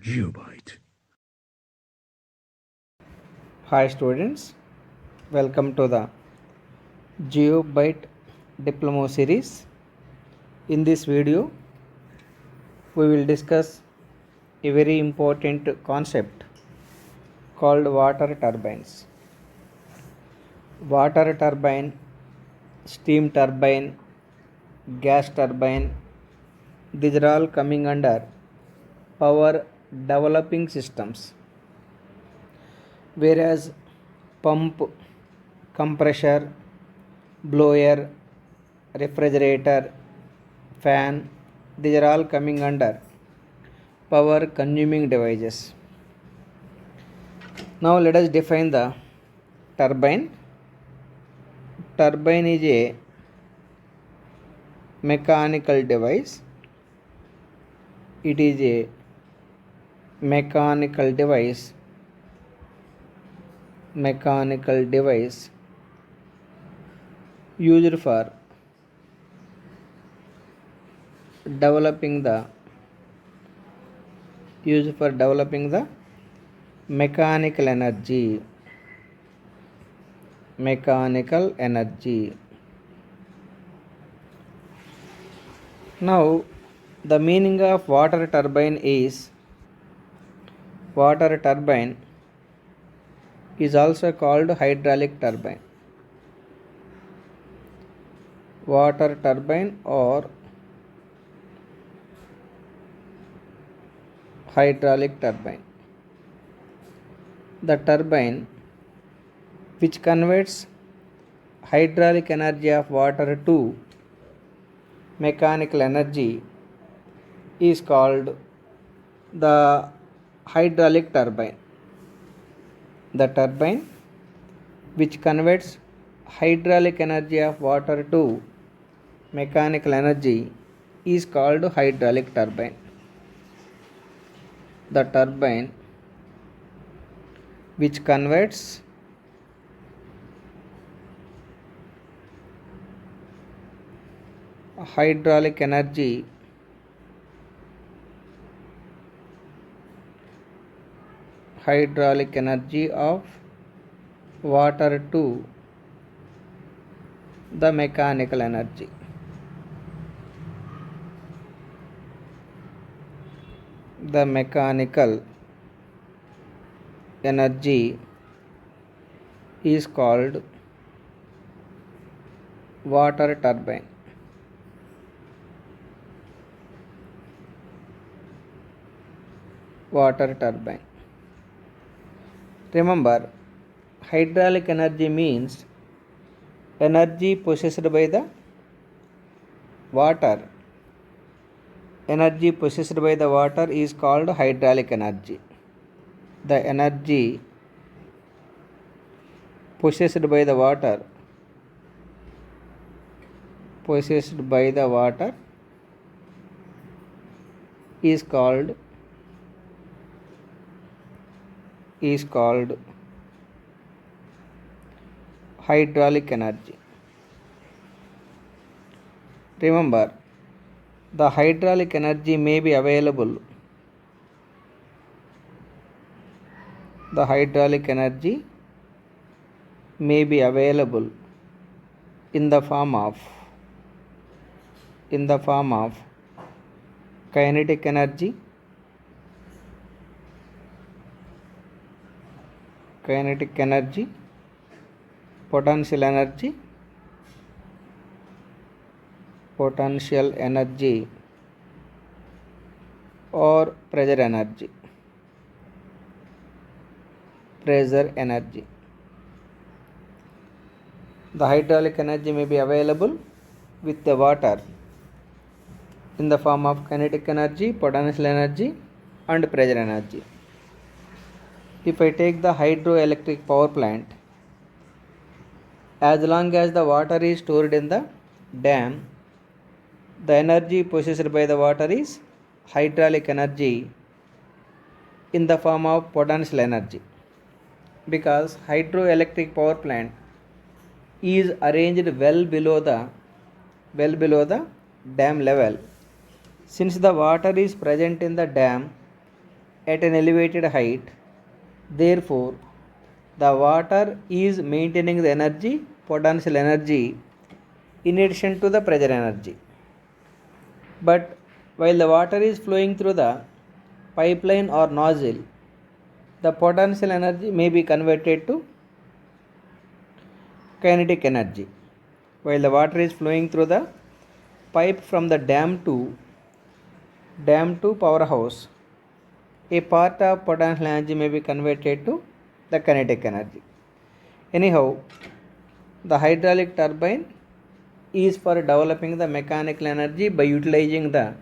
Geobyte. Hi students, welcome to the GeoByte Diploma series. In this video, we will discuss a very important concept called water turbines. Water turbine, steam turbine, gas turbine, these are all coming under power developing systems. Whereas pump, compressor, blower, refrigerator, fan, these are all coming under power consuming devices. Now let us define the turbine. Turbine is a mechanical device. It is a mechanical device used for developing the mechanical energy. Now the meaning of water turbine is also called hydraulic turbine. Water turbine or hydraulic turbine. The turbine which converts hydraulic energy of water to mechanical energy is called the hydraulic turbine. The turbine which converts hydraulic energy of water to mechanical energy is called hydraulic turbine. The turbine which converts hydraulic energy of water to the mechanical energy. The mechanical energy is called water turbine. Remember, hydraulic energy means energy possessed by the water. Energy possessed by the water is called hydraulic energy. The energy possessed by the water is called hydraulic energy. Remember, the hydraulic energy may be available in the form of kinetic energy, potential energy or pressure energy. The hydraulic energy may be available with the water in the form of kinetic energy, potential energy and pressure energy. If I take the hydroelectric power plant, as long as the water is stored in the dam, the energy possessed by the water is hydraulic energy in the form of potential energy, because hydroelectric power plant is arranged well below the dam level. Since the water is present in the dam, at an elevated height. Therefore, the water is maintaining the energy, potential energy, in addition to the pressure energy. But while the water is flowing through the pipeline or nozzle, the potential energy may be converted to kinetic energy. While the water is flowing through the pipe from the dam to powerhouse, a part of potential energy may be converted to the kinetic energy. Anyhow, the hydraulic turbine is for developing the mechanical energy by utilizing the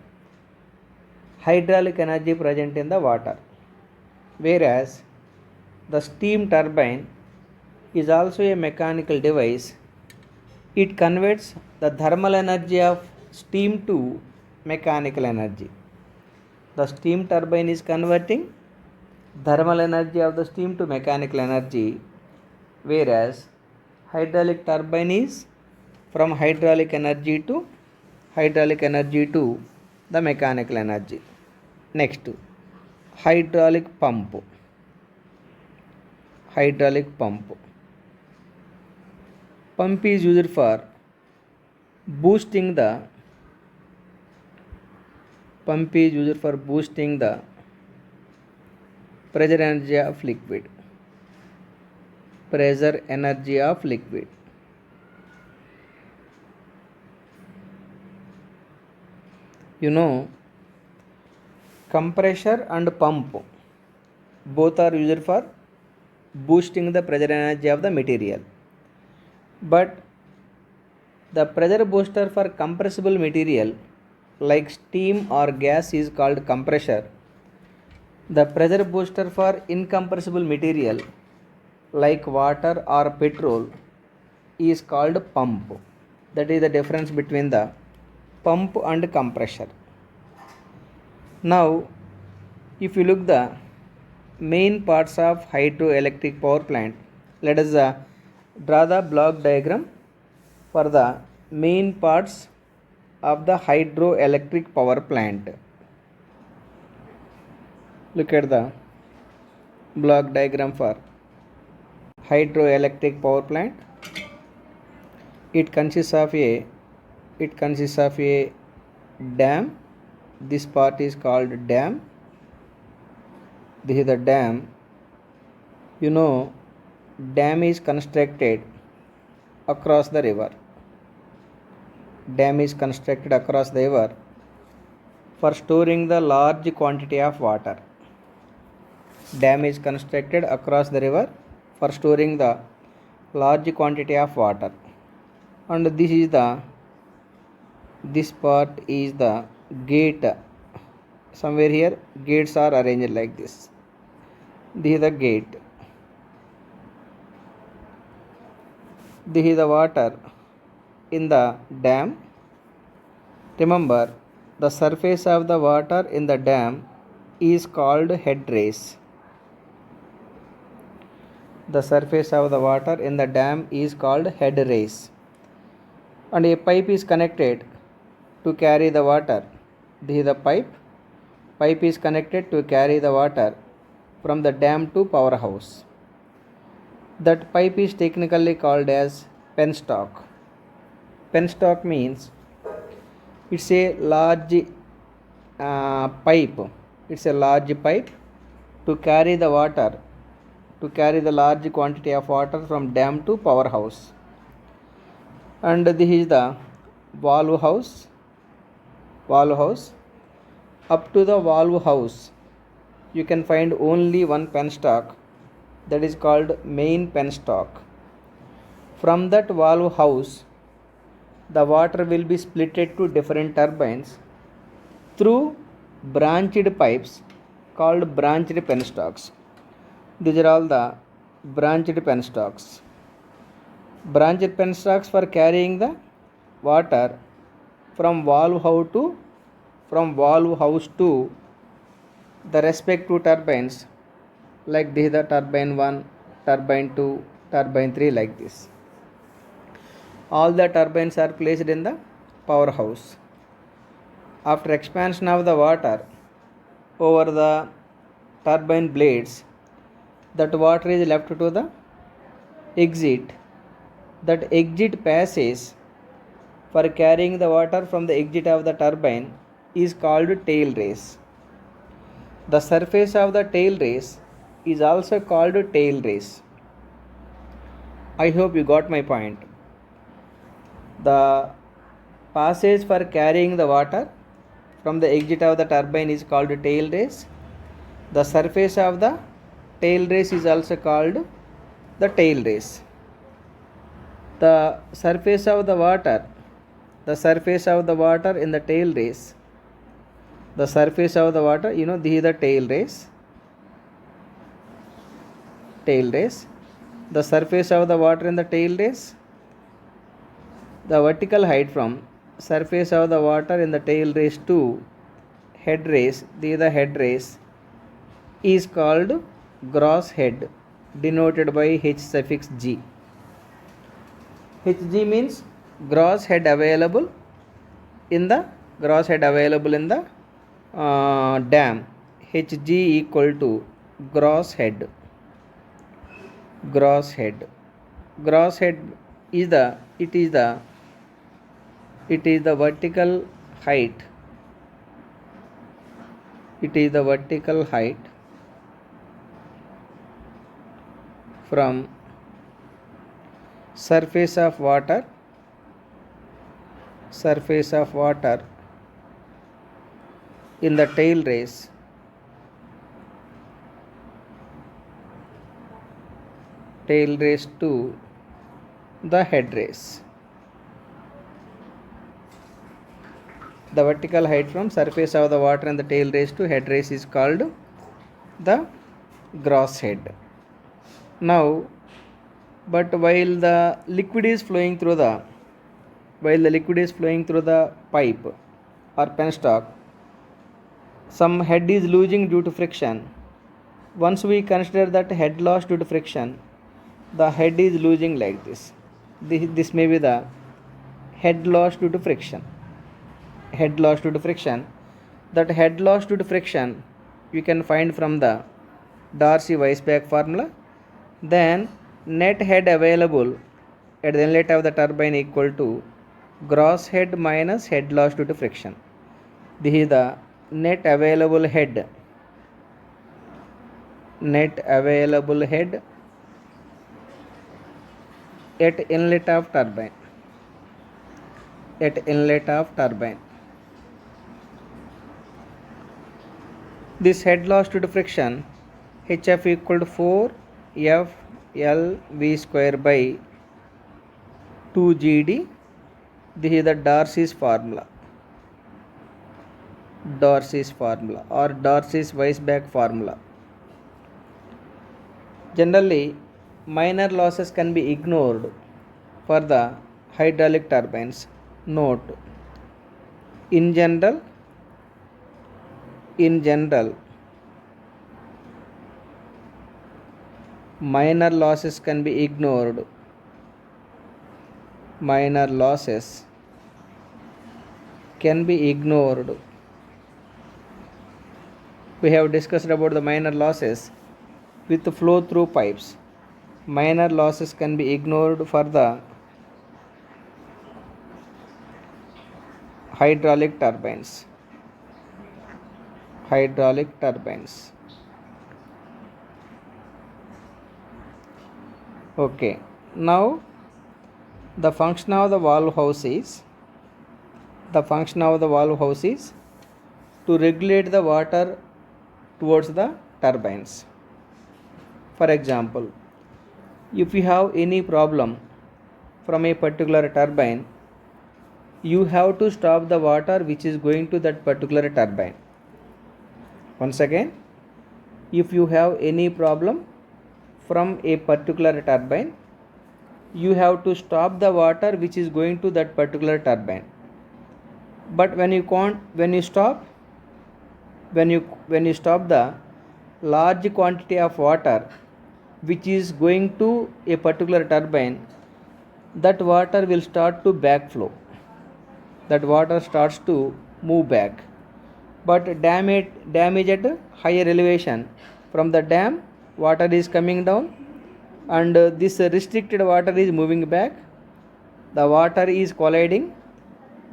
hydraulic energy present in the water, whereas the steam turbine is also a mechanical device. It converts the thermal energy of steam to mechanical energy. The steam turbine is converting thermal energy of the steam to mechanical energy, whereas hydraulic turbine is from hydraulic energy to the mechanical energy. Next, hydraulic pump. Hydraulic pump. Pump is used for boosting the pressure energy of liquid. Pressure energy of liquid. You know, compressor and pump both are used for boosting the pressure energy of the material. But the pressure booster for compressible material like steam or gas is called compressor. The pressure booster for incompressible material like water or petrol is called pump. That is the difference between the pump and compressor. Now, if you look the main parts of hydroelectric power plant, let us draw the block diagram for the main parts of the hydroelectric power plant. Look at the block diagram for hydroelectric power plant. It consists of a dam. This part is called dam. This is the dam. You know, dam is constructed across the river. Dam is constructed across the river for storing the large quantity of water. Dam is constructed across the river for storing the large quantity of water. And this part is the gate. Somewhere here gates are arranged like this. This is the gate. This is the water in the dam. Remember, the surface of the water in the dam is called head race. The surface of the water in the dam is called head race. And a pipe is connected to carry the water. This is the pipe. Pipe is connected to carry the water from the dam to powerhouse. That pipe is technically called as penstock. Penstock means it's a large pipe. It's a large pipe to carry the water, to carry the large quantity of water from dam to powerhouse. And this is the valve house. Up to the valve house, you can find only one penstock, that is called main penstock. From that valve house, the water will be splitted to different turbines through branched pipes called branched penstocks. These are all the branched penstocks. Branched penstocks for carrying the water from valve house to the respective turbines, like this is the turbine 1, turbine 2, turbine 3, like this. All the turbines are placed in the powerhouse. After expansion of the water over the turbine blades, that water is left to the exit. That exit passes for carrying the water from the exit of the turbine is called tail race. The surface of the tail race is also called tail race. I hope you got my point. The passage for carrying the water from the exit of the turbine is called tail race. The surface of the tail race is also called the tail race. The surface of the water in the tail race, the surface of the water, this is the tail race. The surface of the water in the tail race, the vertical height from surface of the water in the tail race to head race, this is the head race, is called gross head, denoted by H suffix G. Hg means gross head available in the dam. Hg equal to gross head. Gross head is the vertical height. It is the vertical height from surface of water in the tail race to the head race. The vertical height from surface of the water in the tail race to head race is called the gross head. Now, but while the liquid is flowing through the pipe or penstock, some head is losing due to friction. Once we consider that head loss due to friction, the head is losing like this. This may be the head loss due to friction. That head loss due to friction you can find from the Darcy-Weisbach formula. Then net head available at the inlet of the turbine equal to gross head minus head loss due to friction. This is the net available head at inlet of turbine. This head loss due to friction, Hf equal to 4 f L v square by 2 GD. This is the Darcy's formula or Darcy's-Weisbach formula. Generally, minor losses can be ignored for the hydraulic turbines. Note, in general, minor losses can be ignored. We have discussed about the minor losses with the flow through pipes. Minor losses can be ignored for the hydraulic turbines. Okay, now the function of the valve house is to regulate the water towards the turbines. For example, if you have any problem from a particular turbine, you have to stop the water which is going to that particular turbine. Once again, if you have any problem from a particular turbine, you have to stop the water which is going to that particular turbine. But when you stop the large quantity of water which is going to a particular turbine, that water will start to backflow. That water starts to move back. But damage at higher elevation From the dam, water is coming down, and this restricted water is moving back. The water is colliding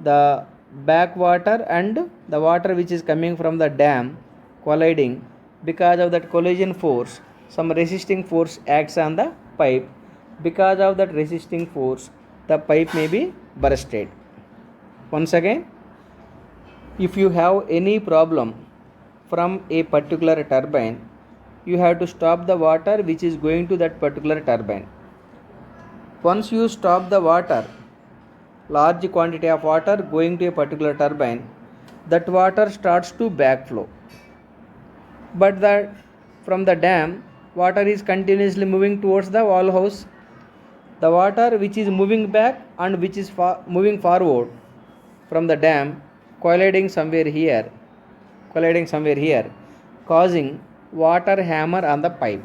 the back water and the water which is coming from the dam colliding. Because of that collision force, some resisting force acts on the pipe. Because of that resisting force, the pipe may be bursted. Once again, if you have any problem from a particular turbine, you have to stop the water which is going to that particular turbine. Once you stop the water, large quantity of water going to a particular turbine, that water starts to backflow. But from the dam, water is continuously moving towards the wall house. The water which is moving back and which is moving forward from the dam colliding somewhere here, causing water hammer on the pipe.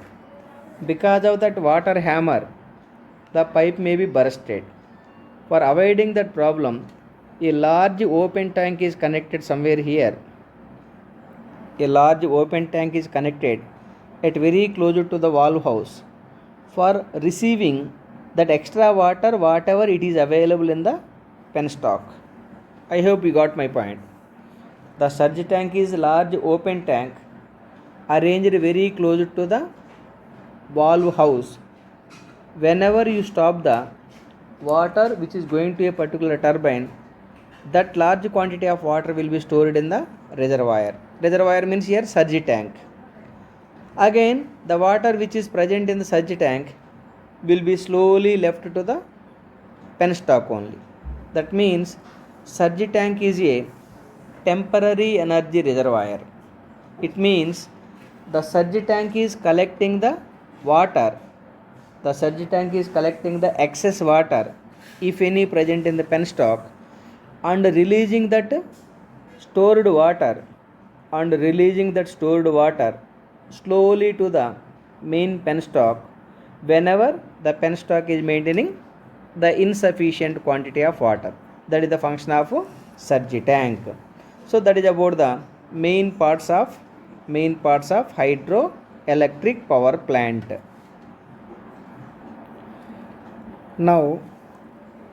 Because of that water hammer, the pipe may be bursted. For avoiding that problem, a large open tank is connected somewhere here. A large open tank is connected at very closer to the valve house for receiving that extra water whatever it is available in the penstock. I hope you got my point. The surge tank is large open tank arranged very close to the valve house. Whenever you stop the water which is going to a particular turbine, that large quantity of water will be stored in the reservoir. Reservoir means here surge tank. Again, the water which is present in the surge tank will be slowly left to the penstock only. That means surge tank is a temporary energy reservoir. It means the surge tank is collecting the water. The surge tank is collecting the excess water, if any present in the penstock, and releasing that stored water slowly to the main penstock whenever the penstock is maintaining the insufficient quantity of water. That is the function of surge tank. So that is about the main parts of hydroelectric power plant. Now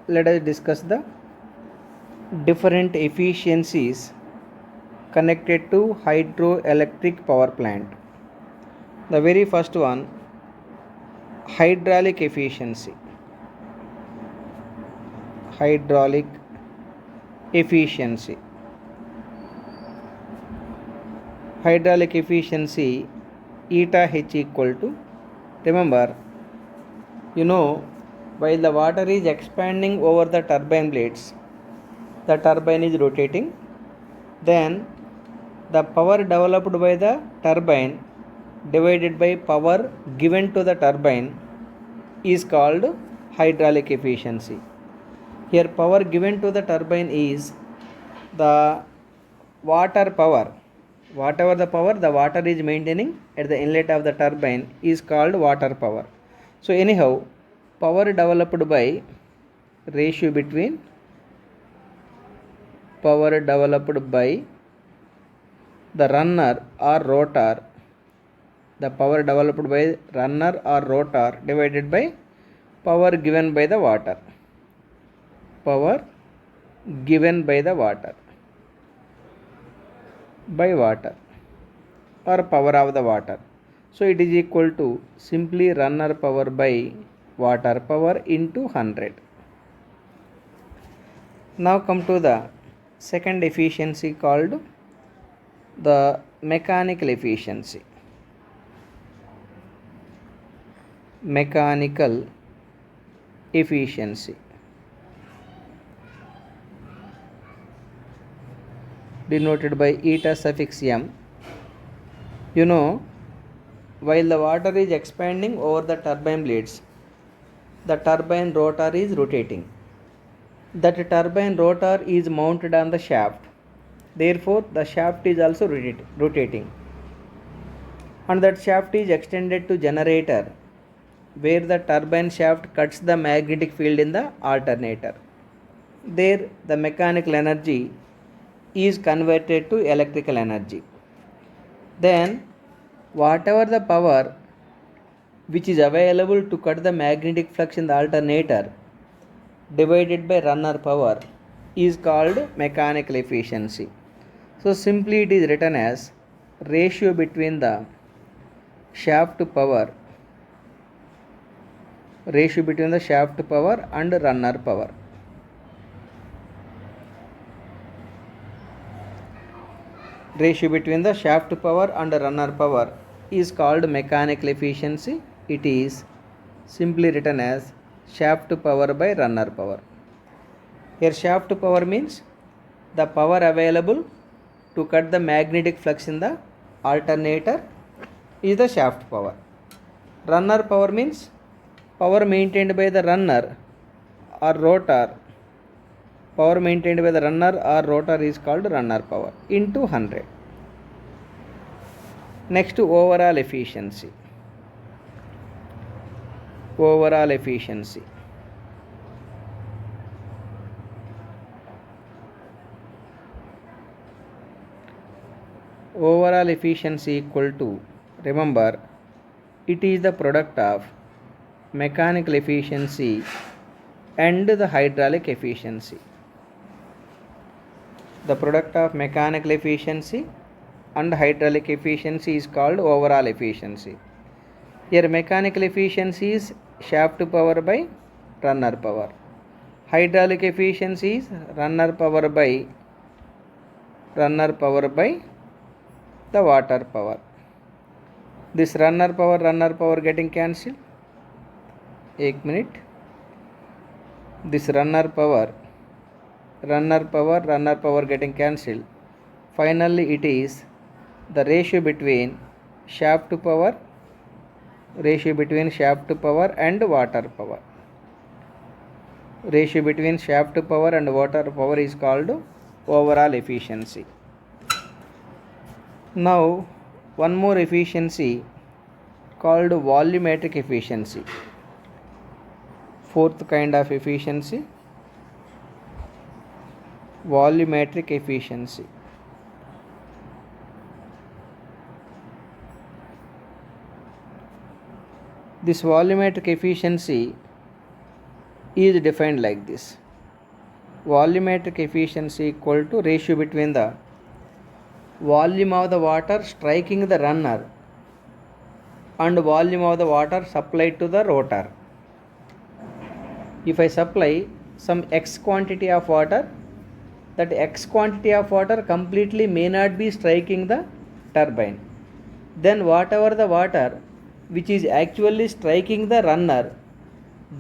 let us discuss the different efficiencies connected to hydroelectric power plant. The very first one, hydraulic efficiency. Hydraulic efficiency. Hydraulic efficiency eta H equal to, remember, while the water is expanding over the turbine blades, the turbine is rotating, then the power developed by the turbine divided by power given to the turbine is called hydraulic efficiency. Here power given to the turbine is the water power. Whatever the power the water is maintaining at the inlet of the turbine is called water power. So anyhow, power developed by ratio between power developed by the runner or rotor, the power developed by runner or rotor divided by power given by the water. Power given by the water by water or power of the water. So it is equal to simply runner power by water power into 100. Now come to the second efficiency called the mechanical efficiency. Mechanical efficiency denoted by eta suffix m. While the water is expanding over the turbine blades, the turbine rotor is rotating. That turbine rotor is mounted on the shaft. Therefore, the shaft is also rotating. And that shaft is extended to generator, where the turbine shaft cuts the magnetic field in the alternator. There, the mechanical energy is converted to electrical energy. Then, whatever the power which is available to cut the magnetic flux in the alternator divided by runner power is called mechanical efficiency. So simply it is written as ratio between the shaft power and runner power. Ratio between the shaft power and runner power is called mechanical efficiency. It is simply written as shaft power by runner power. Here shaft power means the power available to cut the magnetic flux in the alternator is the shaft power. Runner power means power maintained by the runner or rotor. Power maintained by the runner or rotor is called runner power into 100. Next, overall efficiency. Overall efficiency. Overall efficiency equal to, remember, it is the product of mechanical efficiency and the hydraulic efficiency. The product of mechanical efficiency and hydraulic efficiency is called overall efficiency. Here mechanical efficiency is shaft power by runner power. Hydraulic efficiency is runner power by the water power. This runner power getting cancelled. 1 minute. This runner power getting cancelled. Finally it is the ratio between shaft power and water power. Ratio between shaft power and water power is called overall efficiency. Now one more efficiency called volumetric efficiency. Fourth kind of efficiency, volumetric efficiency. This volumetric efficiency is defined like this. Volumetric efficiency equal to ratio between the volume of the water striking the runner and volume of the water supplied to the rotor. If I supply some X quantity of water, that X quantity of water completely may not be striking the turbine. Then whatever the water which is actually striking the runner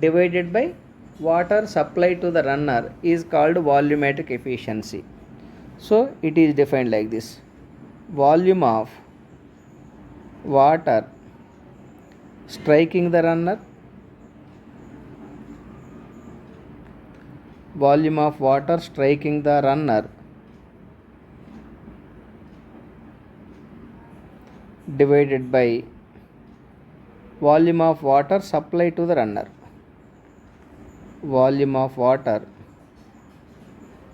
divided by water supplied to the runner is called volumetric efficiency. So it is defined like this. Volume of water striking the runner, volume of water striking the runner divided by volume of water supplied to the runner. Volume of water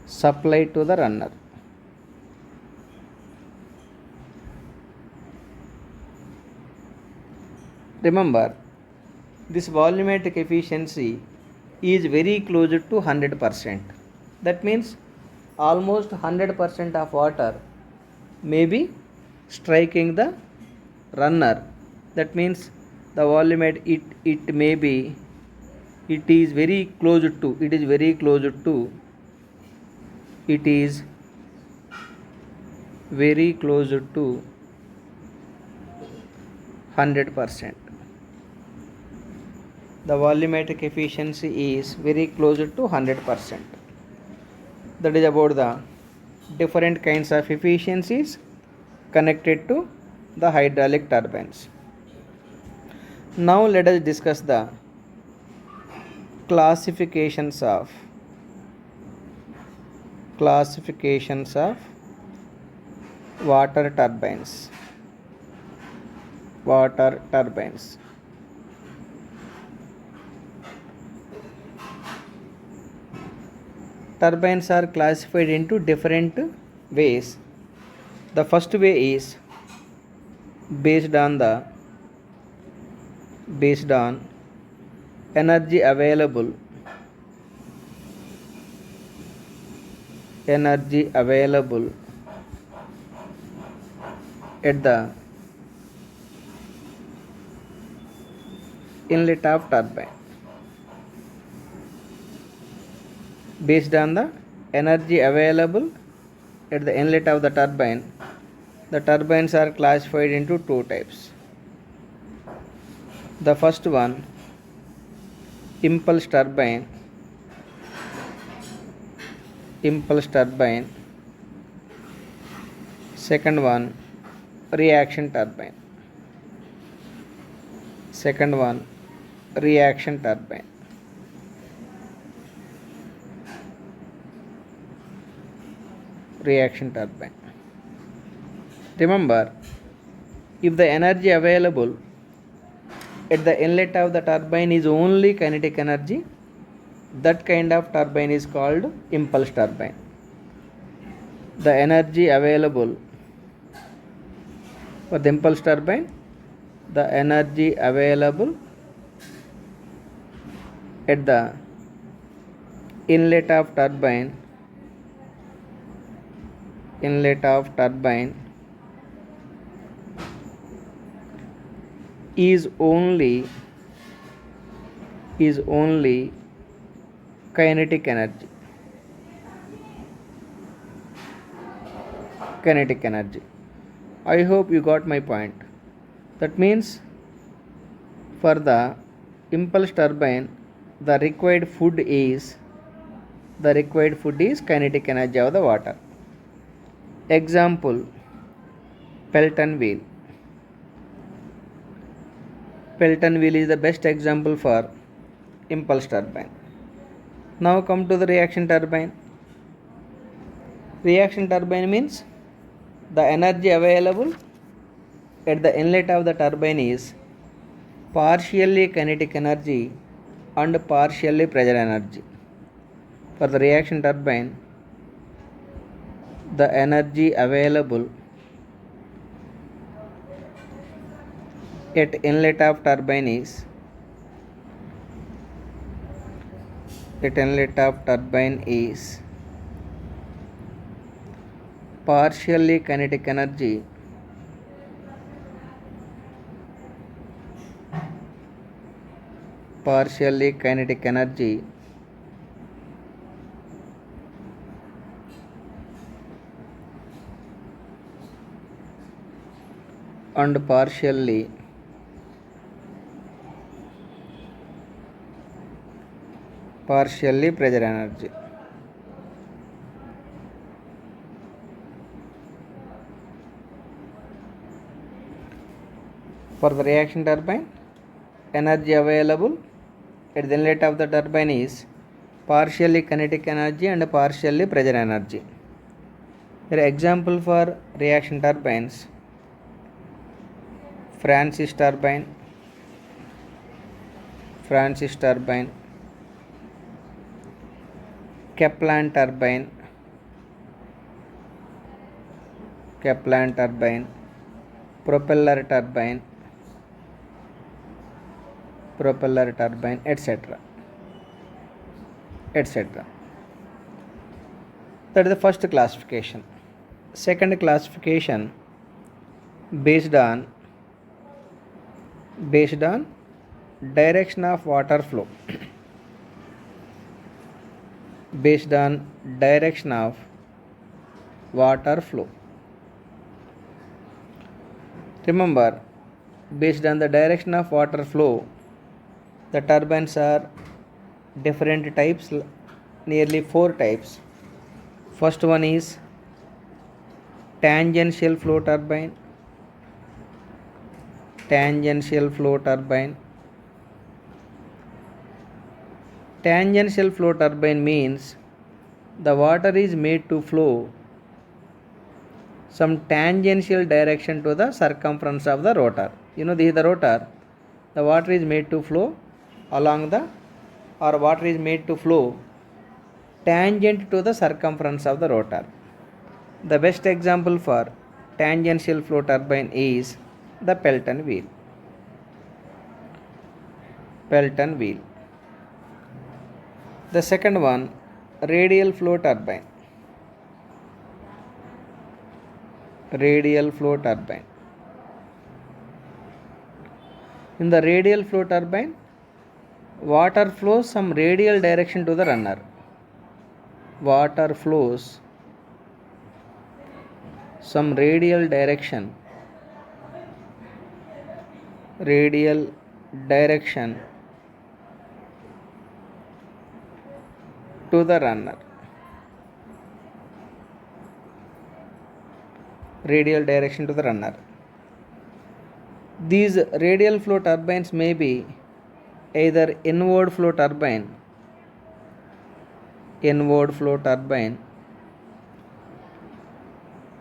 supplied to the runner. Remember, this volumetric efficiency is very close to 100%. That means almost 100% of water may be striking the runner. That means the volumetric it is very close to 100%. The volumetric efficiency is very close to 100%. That is about the different kinds of efficiencies connected to the hydraulic turbines. Now let us discuss the classifications of water turbines. Turbines are classified into different ways. The first way is based on energy available at the inlet of turbine. Based on the energy available at the inlet of the turbine, the turbines are classified into two types. The first one, impulse turbine. Second one, reaction turbine. Remember, if the energy available at the inlet of the turbine is only kinetic energy, that kind of turbine is called impulse turbine. The energy available for the impulse turbine, the energy available at the inlet of turbine is only kinetic energy. I hope you got my point. That means for the impulse turbine, the required food is kinetic energy of the water. Example, Pelton wheel. Pelton wheel is the best example for impulse turbine. Now come to the reaction turbine. Reaction turbine means the energy available at the inlet of the turbine is partially kinetic energy and partially pressure energy. For the reaction turbine, the energy available at inlet of turbine is partially kinetic energy and partially pressure energy. For the reaction turbine, energy available at the inlet of the turbine is partially kinetic energy and partially pressure energy. Here example for reaction turbines: Francis turbine, Kaplan turbine, propeller turbine, etc. That is the first classification. Second classification, based on direction of water flow. Remember, based on the direction of water flow, the turbines are different types, nearly 4 types. First one is tangential flow turbine. Tangential flow turbine means the water is made to flow some tangential direction to the circumference of the rotor. This is the rotor. The water is made to flow tangent to the circumference of the rotor. The best example for tangential flow turbine is the Pelton wheel. Pelton wheel. The second one, radial flow turbine. Radial flow turbine. In the radial flow turbine, water flows some radial direction to the runner. Water flows some radial direction to the runner. Radial direction to the runner. These radial flow turbines may be either inward flow turbine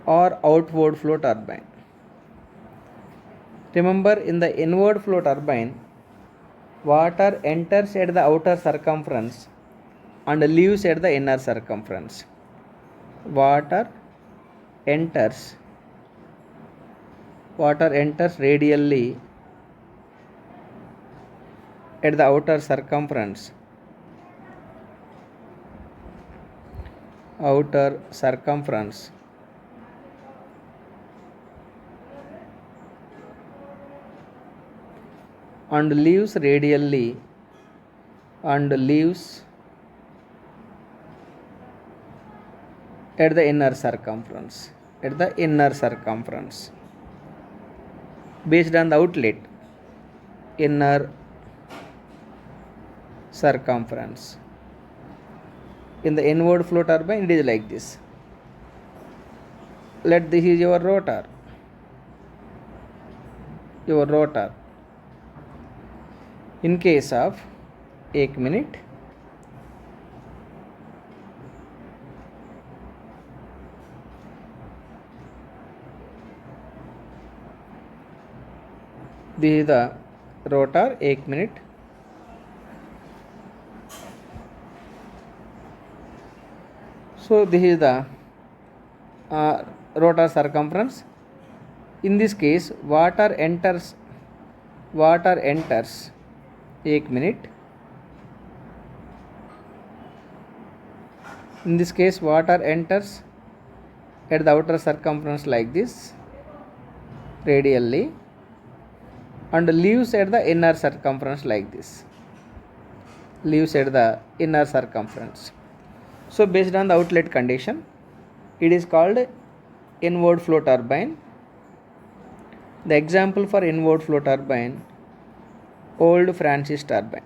or outward flow turbine. Remember, in the inward flow turbine, water enters at the outer circumference and leaves at the inner circumference. Water enters radially at the outer circumference and leaves radially at the inner circumference. Based on the outlet, inner circumference. In the inward flow turbine, it is like this. This is your rotor. In case of 1 minute, this is the rotor. 1 minute. So this is the rotor circumference. In this case, water enters 1 minute. In this case, water enters at the outer circumference like this, radially, and leaves at the inner circumference like this. So based on the outlet condition, it is called inward flow turbine. The example for inward flow turbine, Old Francis turbine.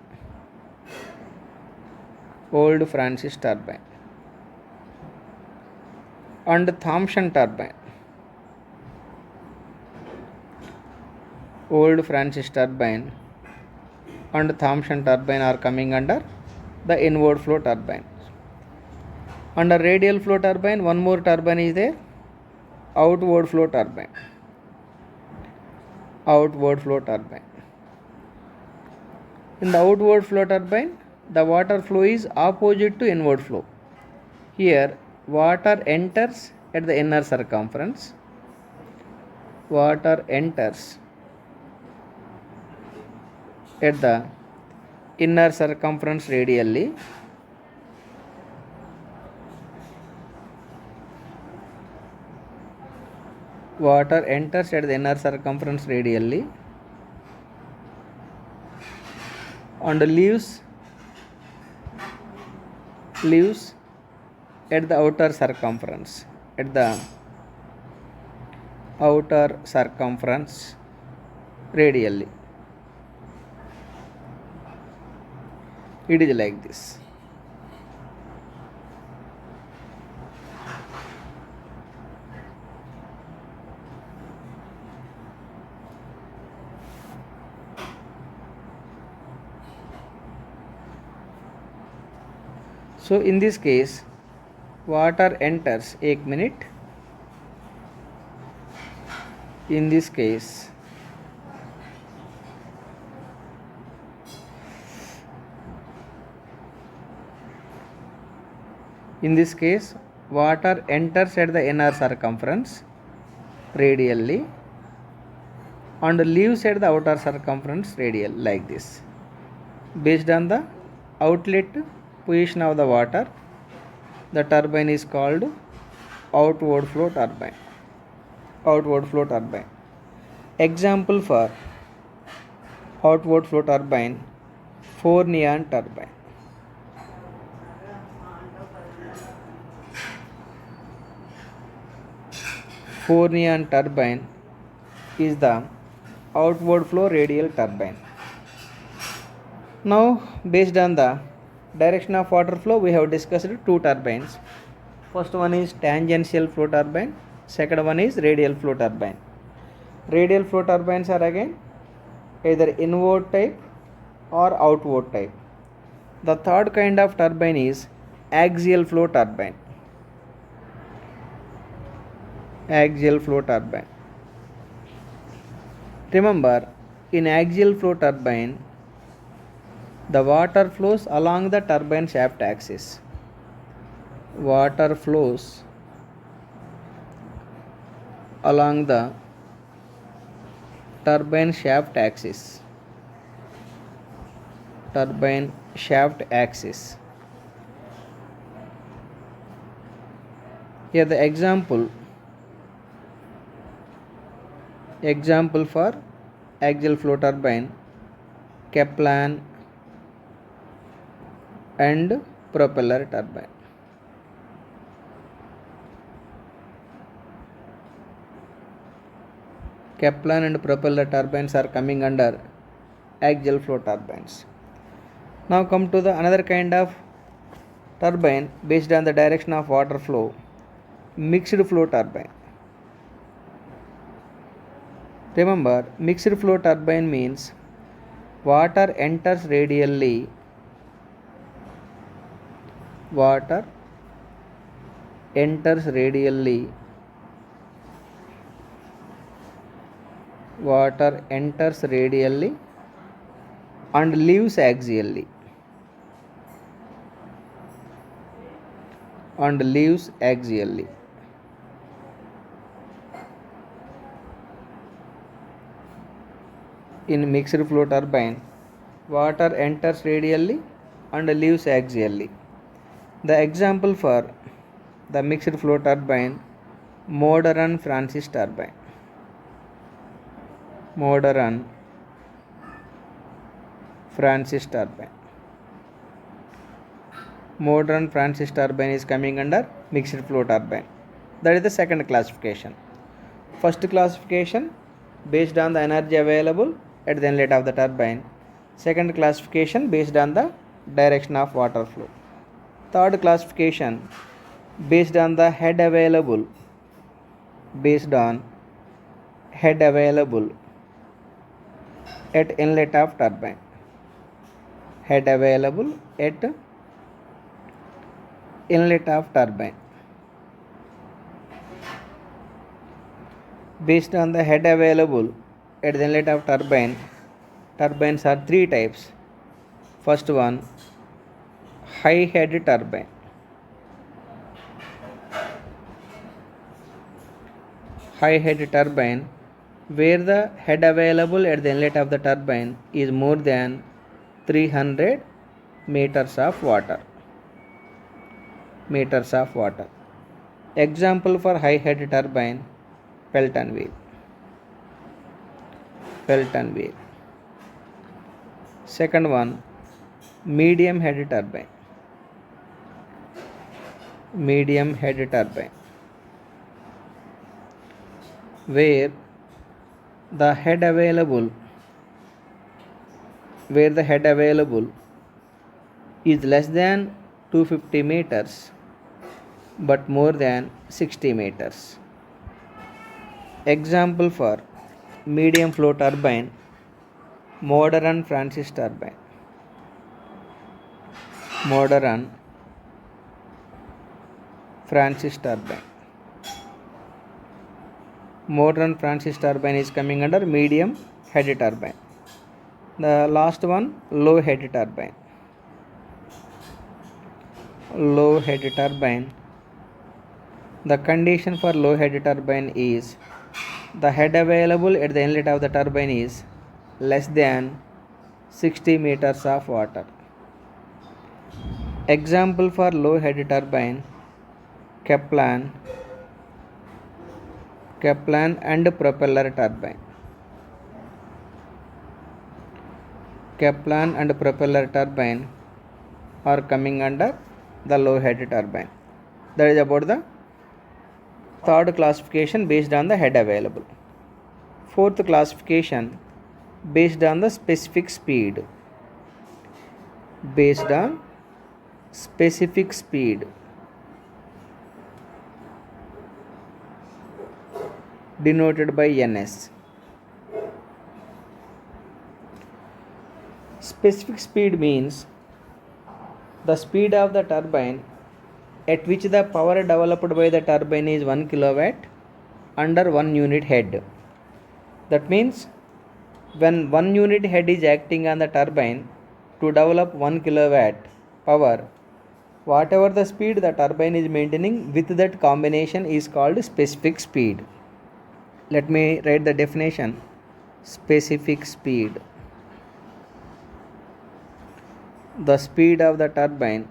And Thomson turbine. Old Francis turbine and Thomson turbine are coming under the inward flow turbine. Under radial flow turbine, one more turbine is there, outward flow turbine. In the outward flow turbine, the water flow is opposite to inward flow. Here, water enters at the inner circumference. Water enters at the inner circumference radially. Water enters at the inner circumference radially and leaves at the outer circumference. Radially. It is like this. So in this case, water enters 1 minute. In this case, water enters at the inner circumference radially and leaves at the outer circumference radial like this. Based on the outlet position of the water, the turbine is called outward flow turbine. Outward flow turbine. Example for outward flow turbine, 4 neon turbine. Four neon turbine is the outward flow radial turbine. Now, based on the direction of water flow, we have discussed two turbines. First one is tangential flow turbine, second one is radial flow turbine. Radial flow turbines are again either inward type or outward type. The third kind of turbine is axial flow turbine. Axial flow turbine. Remember, in axial flow turbine, the water flows along the turbine shaft axis. Water flows along the turbine shaft axis. Turbine shaft axis. Here the example for axial flow turbine, Kaplan and propeller turbine. Kaplan and propeller turbines are coming under axial flow turbines. Now come to the another kind of turbine based on the direction of water flow, mixed flow turbine. Remember, mixed flow turbine means water enters radially. Water enters radially. Water enters radially and leaves axially. And leaves axially. In mixed flow turbine, water enters radially and leaves axially. The example for the mixed flow turbine, modern Francis turbine. Modern Francis turbine. Modern Francis turbine is coming under mixed flow turbine. That is the second classification. First classification based on the energy available at the inlet of the turbine. Second classification based on the direction of water flow. Third classification based on the head available. Based on head available at inlet of turbine. Head available at inlet of turbine. Based on the head available at the inlet of turbine, turbines are three types. First one, high head turbine. High head turbine, where the head available at the inlet of the turbine is more than 300 meters of water. Meters of water. Example for high head turbine, Pelton wheel. Pelton wheel. Second one, medium head turbine. Medium head turbine, where the head available is less than 250 meters but more than 60 meters. Example for medium flow turbine, modern Francis turbine. Modern Francis turbine. Modern Francis turbine is coming under medium head turbine. The last one, low head turbine. Low head turbine. The condition for low head turbine is the head available at the inlet of the turbine is less than 60 meters of water. Example for low head turbine: Kaplan and propeller turbine. Kaplan and propeller turbine are coming under the low head turbine. That is about the third classification based on the head available. Fourth classification based on the specific speed. Based on specific speed, denoted by NS. Specific speed means the speed of the turbine at which the power developed by the turbine is 1 kilowatt under 1 unit head. That means when 1 unit head is acting on the turbine to develop 1 kilowatt power, whatever the speed the turbine is maintaining with that combination is called specific speed. Let me write the definition. Specific speed: the speed of the turbine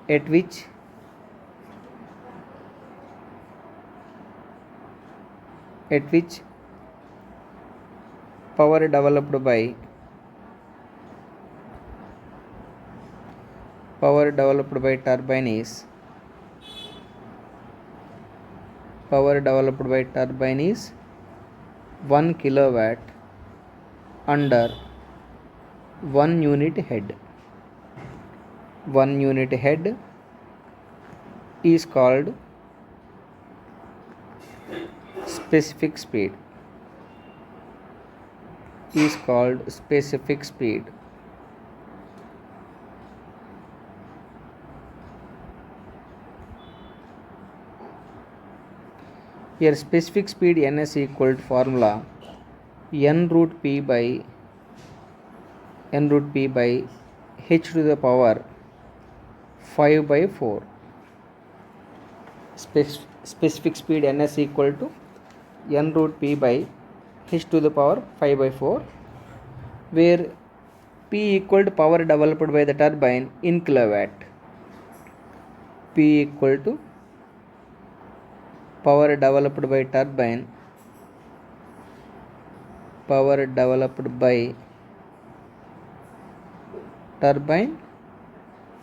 at which power developed by turbine is 1 kilowatt under 1 unit head. 1 unit head is called specific speed. Here specific speed NS equal to formula n root P by h to the power 5 by 4. Specific speed NS equal to n root P by h to the power 5 by 4, where P equal to power developed by the turbine in kilowatt. P equal to power developed by turbine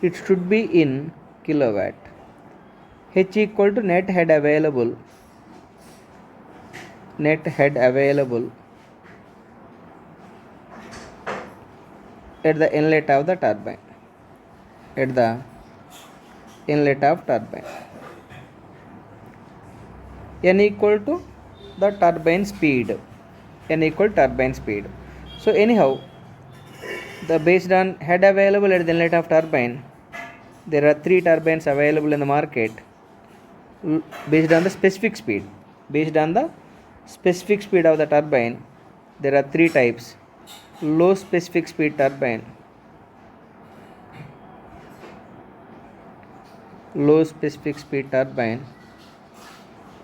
it should be in kilowatt. H equal to net head available at the inlet of the turbine. N equal to the turbine speed. So anyhow, the based on head available at the inlet of turbine, there are 3 turbines available in the market based on the specific speed. Based on the specific speed of the turbine, there are 3 types. Low specific speed turbine,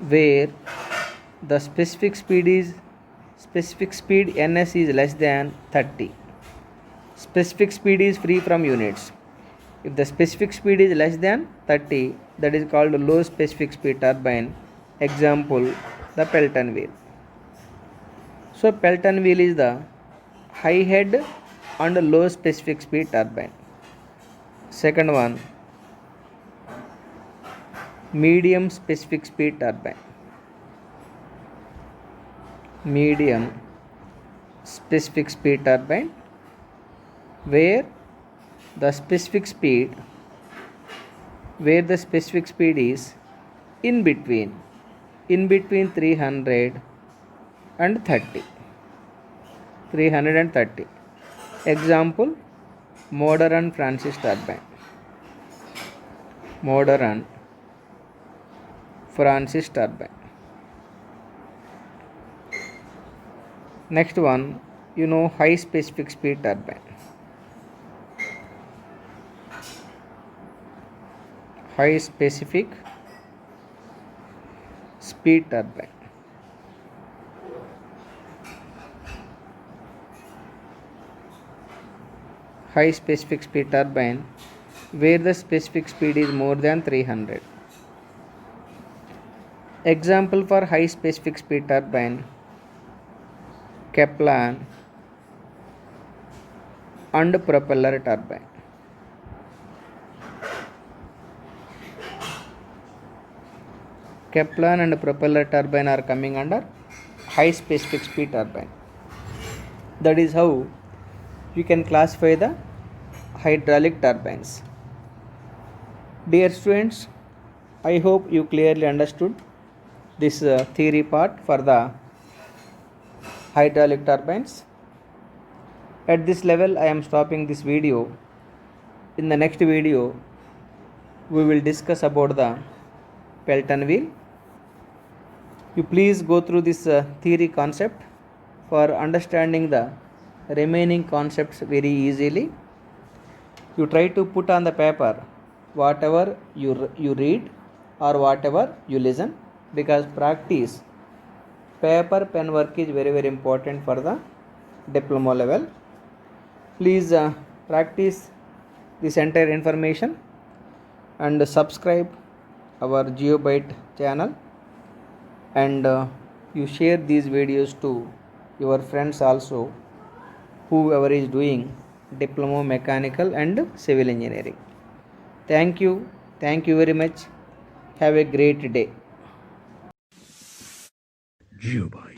where the specific speed NS is less than 30. Specific speed is free from units. If the specific speed is less than 30, that is called low specific speed turbine. Example, the Pelton wheel. So Pelton wheel is the high head and low specific speed turbine. Second one, medium specific speed turbine. Where the specific speed is in between 300 and 30. Example, modern Francis turbine. Next one, high specific speed turbine. high specific speed turbine. High specific speed turbine where the specific speed is more than 300. Example for high specific speed turbine: Kaplan and propeller turbine. Kaplan and propeller turbine are coming under high specific speed turbine. That is how you can classify the hydraulic turbines. Dear students, I hope you clearly understood this theory part for the hydraulic turbines. At this level, I am stopping this video. In the next video, we will discuss about the Pelton wheel. You please go through this theory concept for understanding the remaining concepts very easily. You try to put on the paper whatever you read or whatever you listen, because practice paper pen work is very important for the diploma level. Please practice this entire information and subscribe our GeoByte channel, and you share these videos to your friends also, whoever is doing diploma mechanical and civil engineering. Thank you very much. Have a great day. GeoByte.